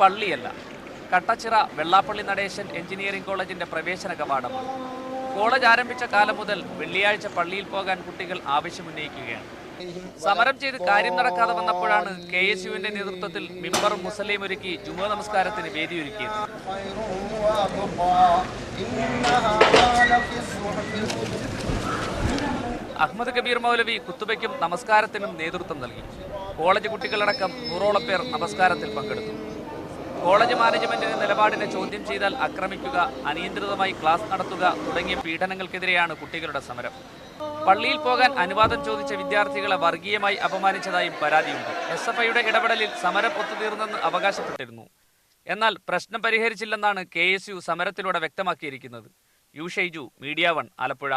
പള്ളിയല്ല, Kattachira Vellappally Natesan engineering കോളേജിന്റെ പ്രവേശന കവാടമാണ്. College ആരംഭിച്ച കാലം മുതൽ വെള്ളിയാഴ്ച പള്ളിയിൽ പോകാൻ കുട്ടികൾ ആവശ്യമുന്നയിക്കുകയാണ്. സമരം ചെയ്ത് കാര്യം നടക്കാതെ വന്നപ്പോഴാണ് KSUവിന്റെ നേതൃത്വത്തിൽ മിമ്പറും മുസല്ലയും ഒരുക്കി ജുമുഅ നമസ്കാരത്തിന് വേദിയൊരുക്കിയത്. അഹമ്മദ് കബീർ മൗലവി കുത്തുബയ്ക്കും നമസ്കാരത്തിനും നേതൃത്വം നൽകി. കോളേജ് കുട്ടികളടക്കം 100ഓളം പേർ നമസ്കാരത്തിൽ പങ്കെടുത്തു. കോളേജ് മാനേജ്മെന്റിന്റെ നിലപാടിനെ ചോദ്യം ചെയ്താൽ ആക്രമിക്കുക, അനിയന്ത്രിതമായി ക്ലാസ് നടത്തുക തുടങ്ങിയ പീഡനങ്ങൾക്കെതിരെയാണ് കുട്ടികളുടെ സമരം. പള്ളിയിൽ പോകാൻ അനുവാദം ചോദിച്ച വിദ്യാർത്ഥികളെ വർഗീയമായി അപമാനിച്ചതായും പരാതിയുണ്ട്. SFIയുടെ ഇടപെടലിൽ സമരം ഒത്തുതീർന്നെന്ന് അവകാശപ്പെട്ടിരുന്നു. എന്നാൽ പ്രശ്നം പരിഹരിച്ചില്ലെന്നാണ് KSU സമരത്തിലൂടെ വ്യക്തമാക്കിയിരിക്കുന്നത്. U Shaiju, media 1, Alappuzha.